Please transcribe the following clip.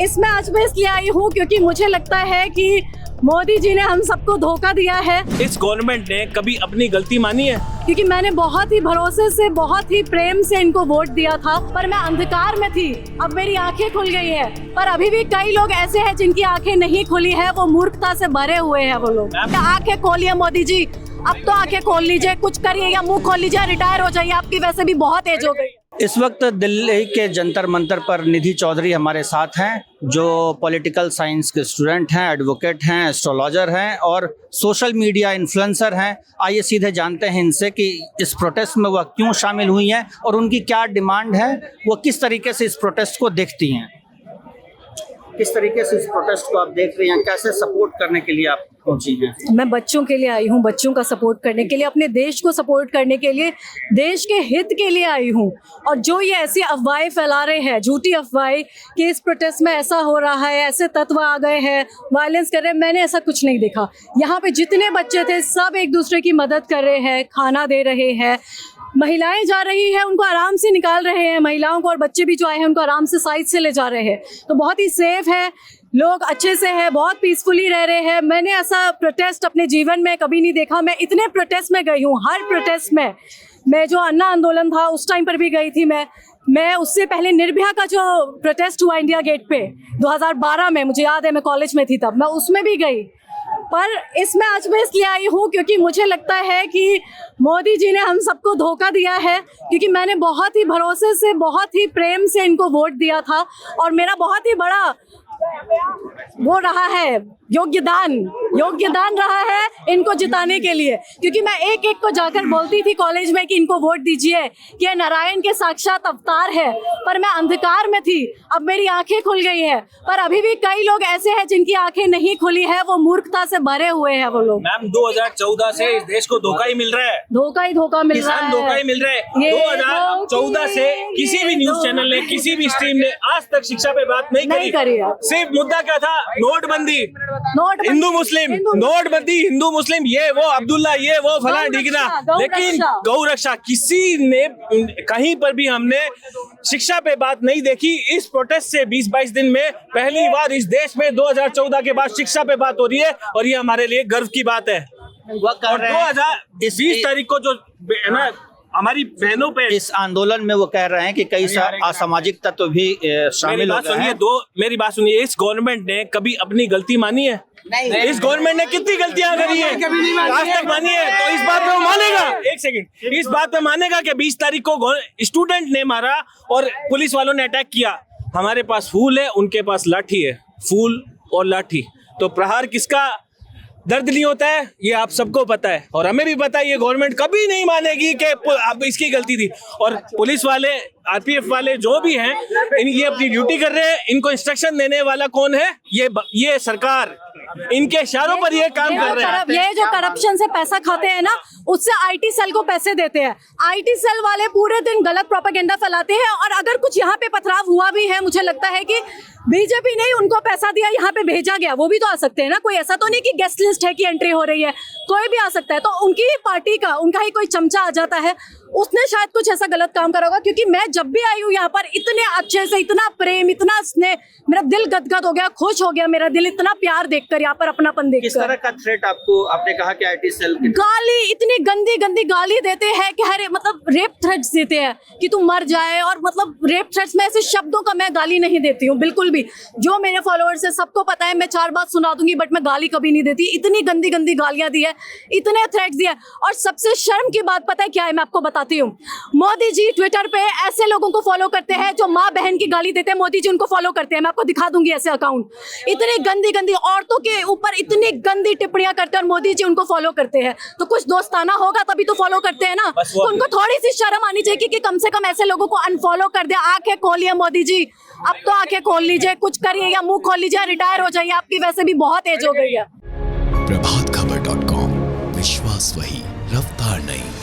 इसमें आज मैं इसलिए आई हूँ क्योंकि मुझे लगता है कि मोदी जी ने हम सबको धोखा दिया है। इस गवर्नमेंट ने कभी अपनी गलती मानी है? क्योंकि मैंने बहुत ही भरोसे से, बहुत ही प्रेम से इनको वोट दिया था, पर मैं अंधकार में थी। अब मेरी आंखें खुल गई है, पर अभी भी कई लोग ऐसे हैं जिनकी आंखें नहीं खुली है, वो मूर्खता से भरे हुए हैं वो लोग। आंखें खोलिए मोदी जी, अब तो आंखें खोल लीजिए, कुछ करिए या मुंह खोल लीजिए, रिटायर हो जाइए, आपकी वैसे भी बहुत एज हो गई। इस वक्त दिल्ली के जंतर मंतर पर निधि चौधरी हमारे साथ हैं, जो पॉलिटिकल साइंस के स्टूडेंट हैं, एडवोकेट हैं, एस्ट्रोलॉजर हैं और सोशल मीडिया इन्फ्लुएंसर हैं। आइए सीधे जानते हैं इनसे कि इस प्रोटेस्ट में वह क्यों शामिल हुई हैं और उनकी क्या डिमांड है, वो किस तरीके से इस प्रोटेस्ट को देखती हैं। किस तरीके से इस प्रोटेस्ट को आप देख रही हैं, कैसे सपोर्ट करने के लिए आप पहुंची हैं? मैं बच्चों के लिए आई हूँ, बच्चों का सपोर्ट करने के लिए, अपने देश को सपोर्ट करने के लिए, देश के हित के लिए आई हूँ। और जो ये ऐसी अफवाहें फैला रहे हैं, झूठी अफवाहें कि इस प्रोटेस्ट में ऐसा हो रहा है, ऐसे तत्व आ गए हैं, वायलेंस कर रहे हैं, मैंने ऐसा कुछ नहीं देखा। यहाँ पे जितने बच्चे थे सब एक दूसरे की मदद कर रहे हैं, खाना दे रहे हैं, महिलाएं जा रही है उनको आराम से निकाल रहे हैं, महिलाओं को, और बच्चे भी जो आए हैं उनको आराम से साइड से ले जा रहे हैं। तो बहुत ही सेफ है, लोग अच्छे से हैं, बहुत पीसफुली रह रहे हैं। मैंने ऐसा प्रोटेस्ट अपने जीवन में कभी नहीं देखा। मैं इतने प्रोटेस्ट में गई हूँ, हर प्रोटेस्ट में। मैं जो अन्ना आंदोलन था उस टाइम पर भी गई थी मैं उससे पहले निर्भया का जो प्रोटेस्ट हुआ इंडिया गेट पे 2012 में, मुझे याद है, मैं कॉलेज में थी तब, मैं उसमें भी गई। पर इसमें आज मैं इसलिए आई हूँ क्योंकि मुझे लगता है कि मोदी जी ने हम सबको धोखा दिया है। क्योंकि मैंने बहुत ही भरोसे से, बहुत ही प्रेम से इनको वोट दिया था और मेरा बहुत ही बड़ा वो रहा है, योग्यदान रहा है इनको जिताने के लिए। क्योंकि मैं एक एक को जाकर बोलती थी कॉलेज में कि इनको वोट दीजिए, कि नारायण के साक्षात अवतार है, पर मैं अंधकार में थी। अब मेरी आंखें खुल गई है, पर अभी भी कई लोग ऐसे हैं जिनकी आंखें नहीं खुली है, वो मूर्खता से भरे हुए हैं वो लोग। मैम 2014 से इस देश को धोखा ही मिल रहा है, धोखा ही धोखा मिल रहा है, धोखा ही मिल रहा है। 2014 से किसी भी न्यूज चैनल ने, किसी भी स्ट्रीम ने आज तक शिक्षा पे बात नहीं करी। सिर्फ मुद्दा क्या था? नोटबंदी, हिंदू मुस्लिम, नोटबंदी, हिंदू मुस्लिम, ये वो अब्दुल्ला, ये वो फला ढिकना। लेकिन गौ रक्षा किसी ने, कहीं पर भी हमने शिक्षा पे बात नहीं देखी। इस प्रोटेस्ट से 20-22 दिन में पहली बार इस देश में 2014 के बाद शिक्षा पे बात हो रही है और ये हमारे लिए गर्व की बात है। और 2020 तारीख को जो है ना, हमारी बहनों पे इस आंदोलन में वो कह रहे हैं कि कई सारे असामाजिक तत्व भी शामिल हो गए हैं। मेरी बात सुनिए, इस गवर्नमेंट ने कभी अपनी गलती मानी है? नहीं। इस गवर्नमेंट ने कितनी गलतियां करी है, आज तक मानी है? तो इस बात में मानेगा, एक सेकंड, इस बात में मानेगा कि 20 तारीख को स्टूडेंट ने मारा और पुलिस वालों ने अटैक किया। हमारे पास फूल है, उनके पास लाठी है, फूल और लाठी। तो प्रहार किसका दर्द नहीं होता है, ये आप सबको पता है और हमें भी पता है। ये गवर्नमेंट कभी नहीं मानेगी कि अब इसकी गलती थी। और पुलिस वाले, आरपीएफ वाले जो भी हैं, ये अपनी ड्यूटी कर रहे हैं। इनको इंस्ट्रक्शन देने वाला कौन है? ये सरकार, इनके इशारों पर ये काम कर रहे हैं। ये जो करप्शन से पैसा खाते हैं ना, उससे आईटी सेल को पैसे देते हैं। आईटी सेल वाले पूरे दिन गलत प्रोपेगेंडा फैलाते हैं। और अगर कुछ यहाँ पे पथराव हुआ भी है, मुझे लगता है कि बीजेपी ने उनको पैसा दिया, यहाँ पे भेजा गया, वो भी तो आ सकते हैं ना। कोई ऐसा तो नहीं कि गेस्ट लिस्ट है कि एंट्री हो रही है, कोई भी आ सकता है। तो उनकी ही पार्टी का, उनका ही कोई चमचा आ जाता है, उसने शायद कुछ ऐसा गलत काम करा होगा। क्योंकि मैं जब भी आई हूँ यहाँ पर, इतने अच्छे से, इतना प्रेम, इतना स्नेह, मेरा दिल गदगद हो गया, खुश हो गया मेरा दिल, इतना प्यार देखकर, यहाँ पर अपनापन देखकर। किस तरह का थ्रेट आपको, आपने कहा कि आईटी सेल गाली, इतनी गंदी गंदी गाली देते हैं कि हर, मतलब रेप थ्रेट्स देते हैं कि तू मर जाए। और मतलब रेप थ्रेट्स में ऐसे शब्दों का मैं गाली नहीं देती हूँ बिल्कुल भी। जो मेरे फॉलोअर्स है सबको पता है, मैं 4 बात सुना दूंगी, बट मैं गाली कभी नहीं देती। इतनी गंदी गंदी गालियां दी है, इतने थ्रेट्स दिए। और सबसे शर्म की बात पता है क्या है, मैं आपको बताती हूँ। मोदी जी ट्विटर पे ऐसे लोगों को फॉलो करते हैं जो माँ बहन की गाली देते हैं, मोदी जी उनको फॉलो करते हैं। मैं आपको दिखा दूंगी ऐसे अकाउंट, इतनी गंदी गंदी औरतों के ऊपर इतनी गंदी टिप्पणियां करते हैं और मोदी जी उनको फॉलो करते हैं। तो कुछ दोस्ताना होगा तभी तो फॉलो करते हैं ना। तो उनको थोड़ी सी शर्म आनी चाहिए कि कम से कम ऐसे लोगों को अनफॉलो कर दे। आंखें खोलिए मोदी जी, अब तो आंखें खोल लीजिए, कुछ करिए या मुंह खोल लीजिए, रिटायर हो जाइए, आपकी वैसे भी बहुत एज हो गई है। प्रभातखबर.com, विश्वास वही, रफ्तार नहीं।